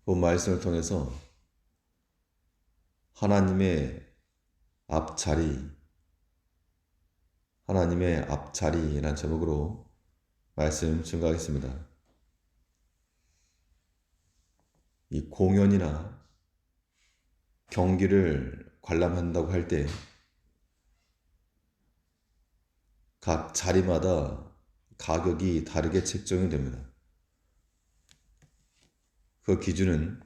본 말씀을 통해서 하나님의 앞자리, 하나님의 앞자리라는 제목으로 말씀 증거하겠습니다. 이 공연이나 경기를 관람한다고 할 때 각 자리마다 가격이 다르게 책정이 됩니다. 그 기준은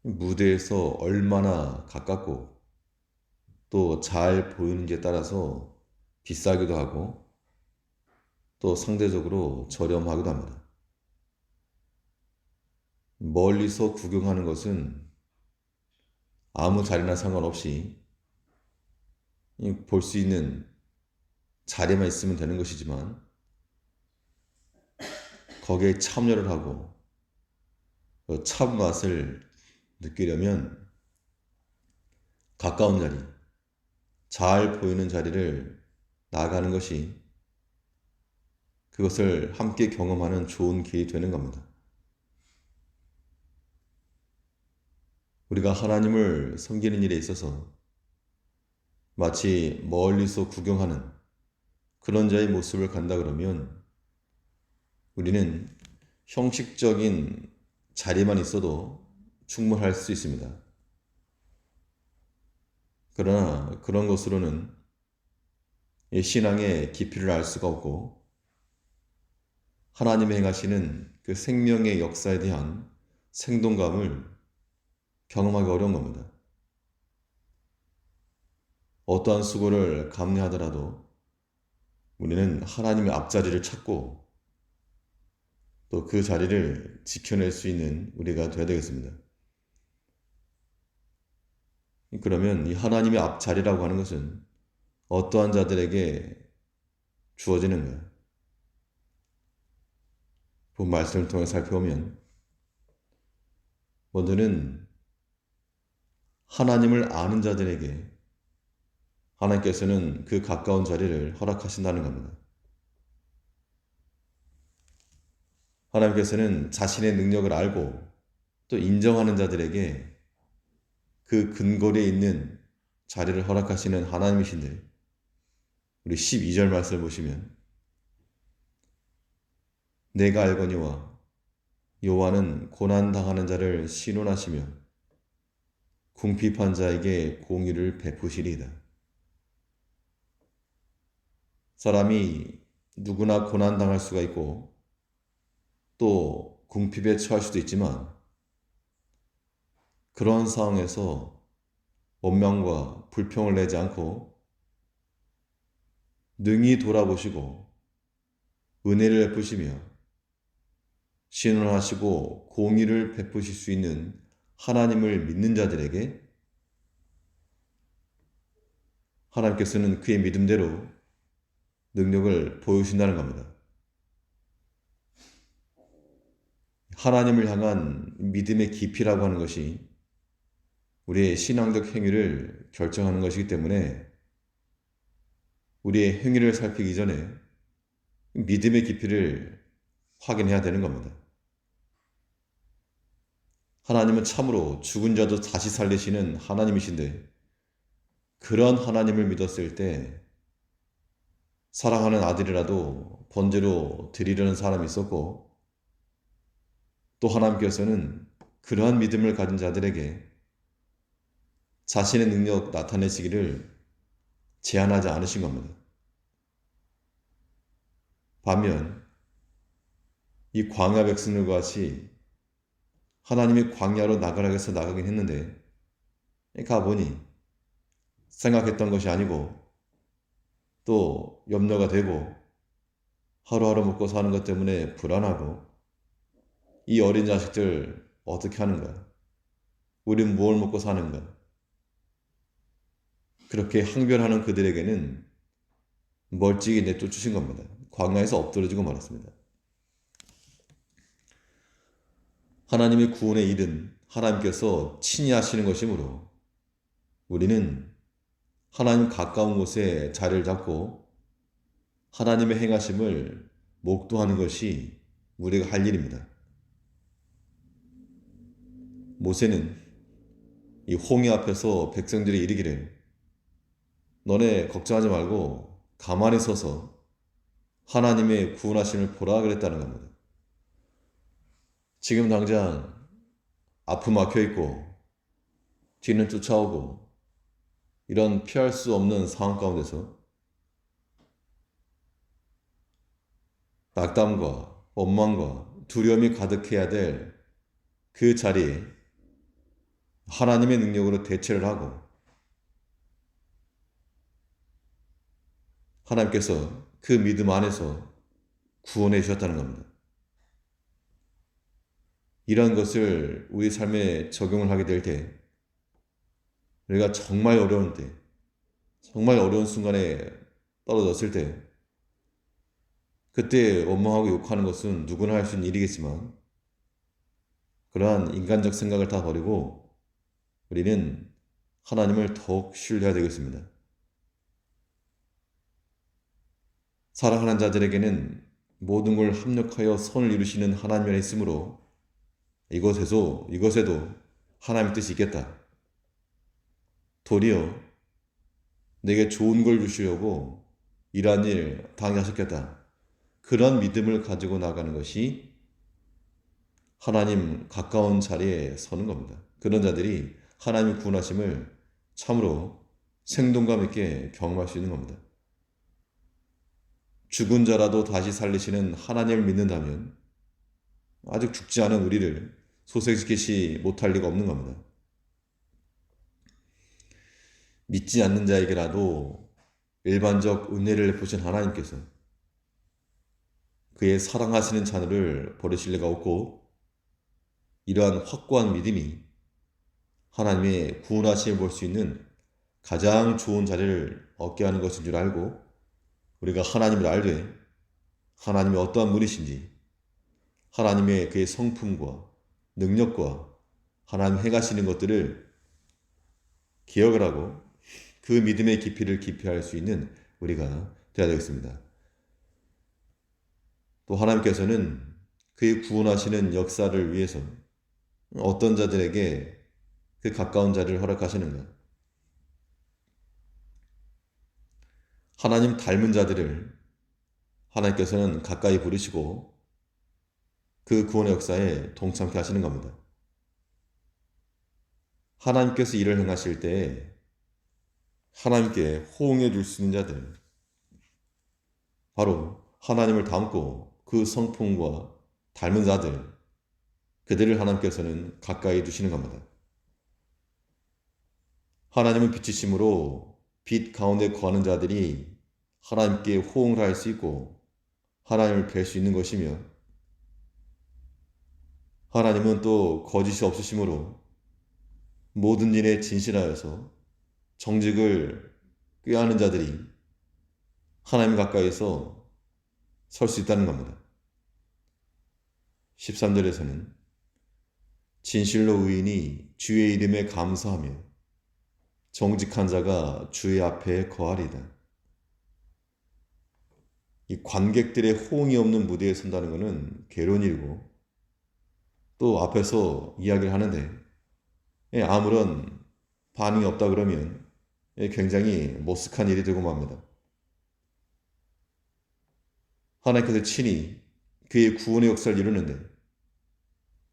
무대에서 얼마나 가깝고 또 잘 보이는지에 따라서 비싸기도 하고 또 상대적으로 저렴하기도 합니다. 멀리서 구경하는 것은 아무 자리나 상관없이 볼 수 있는 자리만 있으면 되는 것이지만 거기에 참여를 하고 그 참맛을 느끼려면 가까운 자리, 잘 보이는 자리를 나가는 것이 그것을 함께 경험하는 좋은 길이 되는 겁니다. 우리가 하나님을 섬기는 일에 있어서 마치 멀리서 구경하는 그런 자의 모습을 간다 그러면 우리는 형식적인 자리만 있어도 충분할 수 있습니다. 그러나 그런 것으로는 이 신앙의 깊이를 알 수가 없고 하나님이 행하시는 그 생명의 역사에 대한 생동감을 경험하기 어려운 겁니다. 어떠한 수고를 감내하더라도 우리는 하나님의 앞자리를 찾고 또 그 자리를 지켜낼 수 있는 우리가 되어야 되겠습니다. 그러면 이 하나님의 앞자리라고 하는 것은 어떠한 자들에게 주어지는가? 본 말씀을 통해 살펴보면 먼저는 하나님을 아는 자들에게 하나님께서는 그 가까운 자리를 허락하신다는 겁니다. 하나님께서는 자신의 능력을 알고 또 인정하는 자들에게 그 근거리에 있는 자리를 허락하시는 하나님이신데 우리 12절 말씀을 보시면 내가 알거니와 여호와는 고난당하는 자를 신원하시며 궁핍한 자에게 공의를 베푸시리이다. 사람이 누구나 고난당할 수가 있고 또 궁핍에 처할 수도 있지만 그런 상황에서 원망과 불평을 내지 않고 능히 돌아보시고 은혜를 베푸시며 신원하시고 공의를 베푸실 수 있는 하나님을 믿는 자들에게 하나님께서는 그의 믿음대로 능력을 보여주신다는 겁니다. 하나님을 향한 믿음의 깊이라고 하는 것이 우리의 신앙적 행위를 결정하는 것이기 때문에 우리의 행위를 살피기 전에 믿음의 깊이를 확인해야 되는 겁니다. 하나님은 참으로 죽은 자도 다시 살리시는 하나님이신데 그런 하나님을 믿었을 때 사랑하는 아들이라도 번제로 드리려는 사람이 있었고 또 하나님께서는 그러한 믿음을 가진 자들에게 자신의 능력 나타내시기를 제한하지 않으신 겁니다. 반면 이 광야 백성들과 같이 하나님이 광야로 나가라 해서 나가긴 했는데 가보니 생각했던 것이 아니고 또 염려가 되고 하루하루 먹고 사는 것 때문에 불안하고 이 어린 자식들 어떻게 하는가? 우린 뭘 먹고 사는가? 그렇게 항변하는 그들에게는 멀찍이 내쫓으신 겁니다. 광야에서 엎드려지고 말았습니다. 하나님의 구원의 일은 하나님께서 친히 하시는 것이므로 우리는 하나님 가까운 곳에 자리를 잡고 하나님의 행하심을 목도하는 것이 우리가 할 일입니다. 모세는 이 홍해 앞에서 백성들이 이르기를 너네 걱정하지 말고 가만히 서서 하나님의 구원하심을 보라 그랬다는 겁니다. 지금 당장 앞은 막혀 있고 뒤는 쫓아오고 이런 피할 수 없는 상황 가운데서 낙담과 원망과 두려움이 가득해야 될 그 자리에 하나님의 능력으로 대체를 하고 하나님께서 그 믿음 안에서 구원해 주셨다는 겁니다. 이러한 것을 우리 삶에 적용을 하게 될 때 우리가 정말 어려운 때, 정말 어려운 순간에 떨어졌을 때 그때 원망하고 욕하는 것은 누구나 할 수 있는 일이겠지만 그러한 인간적 생각을 다 버리고 우리는 하나님을 더욱 신뢰해야 되겠습니다. 사랑하는 자들에게는 모든 걸 합력하여 선을 이루시는 하나님 안에 있으므로 이것에도 하나님의 뜻이 있겠다. 도리어 내게 좋은 걸 주시려고 이러한 일 당하셨겠다. 그런 믿음을 가지고 나가는 것이 하나님 가까운 자리에 서는 겁니다. 그런 자들이 하나님의 구원하심을 참으로 생동감 있게 경험할 수 있는 겁니다. 죽은 자라도 다시 살리시는 하나님을 믿는다면 아직 죽지 않은 우리를 소생시키지 못할 리가 없는 겁니다. 믿지 않는 자에게라도 일반적 은혜를 베푸신 하나님께서 그의 사랑하시는 자녀를 버리실 리가 없고 이러한 확고한 믿음이 하나님의 구원하심을 볼 수 있는 가장 좋은 자리를 얻게 하는 것인 줄 알고 우리가 하나님을 알되 하나님이 어떠한 분이신지 하나님의 그의 성품과 능력과 하나님 행하시는 것들을 기억을 하고 그 믿음의 깊이를 깊이할 수 있는 우리가 되어야 되겠습니다. 또 하나님께서는 그의 구원하시는 역사를 위해서 어떤 자들에게 그 가까운 자리를 허락하시는가? 하나님 닮은 자들을 하나님께서는 가까이 부르시고 그 구원의 역사에 동참케 하시는 겁니다. 하나님께서 일을 행하실 때 하나님께 호응해 줄 수 있는 자들, 바로 하나님을 닮고 그 성품과 닮은 자들, 그들을 하나님께서는 가까이 두시는 겁니다. 하나님은 빛이심으로 빛 가운데 거하는 자들이 하나님께 호응을 할 수 있고 하나님을 뵐 수 있는 것이며 하나님은 또 거짓이 없으심으로 모든 일에 진실하여서 정직을 꾀하는 자들이 하나님 가까이서 설 수 있다는 겁니다. 13절에서는 진실로 의인이 주의 이름에 감사하며 정직한 자가 주의 앞에 거하리다. 이 관객들의 호응이 없는 무대에 선다는 것은 괴로운 일이고 또 앞에서 이야기를 하는데 아무런 반응이 없다 그러면 굉장히 머쓱한 일이 되고 맙니다. 하나님께서 친히 그의 구원의 역사를 이루는데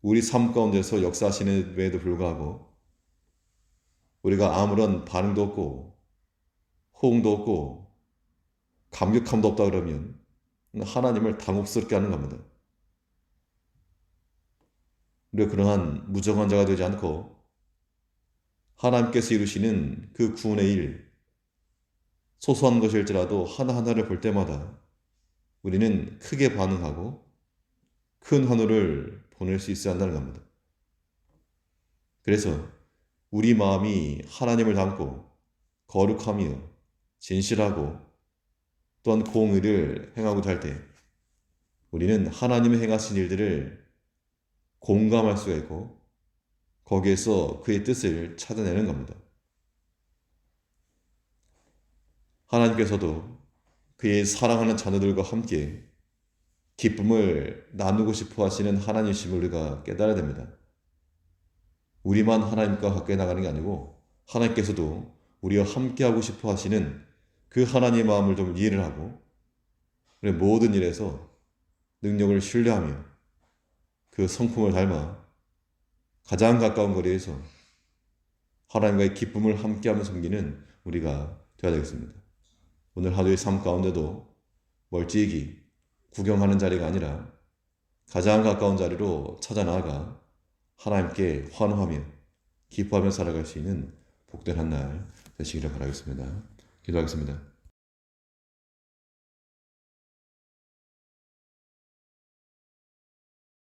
우리 삶 가운데서 역사하시는 데에도 불구하고 우리가 아무런 반응도 없고 호응도 없고 감격함도 없다 그러면 하나님을 당혹스럽게 하는 겁니다. 우리가 그러한 무정한 자가 되지 않고 하나님께서 이루시는 그 구원의 일, 소소한 것일지라도 하나하나를 볼 때마다 우리는 크게 반응하고 큰 환호를 보낼 수 있어야 한다는 겁니다. 그래서 우리 마음이 하나님을 닮고 거룩하며 진실하고 또한 공의를 행하고자 할 때 우리는 하나님의 행하신 일들을 공감할 수가 있고 거기에서 그의 뜻을 찾아내는 겁니다. 하나님께서도 그의 사랑하는 자녀들과 함께 기쁨을 나누고 싶어 하시는 하나님이심을 우리가 깨달아야 됩니다. 우리만 하나님과 가까이 나가는 게 아니고 하나님께서도 우리와 함께하고 싶어 하시는 그 하나님의 마음을 좀 이해를 하고 우리 모든 일에서 능력을 신뢰하며 그 성품을 닮아 가장 가까운 거리에서 하나님과의 기쁨을 함께하며 섬기는 우리가 되어야 되겠습니다. 오늘 하루의 삶 가운데도 멀찍이 구경하는 자리가 아니라 가장 가까운 자리로 찾아 나아가 하나님께 환호하며 기뻐하며 살아갈 수 있는 복된 한 날 되시기를 바라겠습니다. 기도하겠습니다.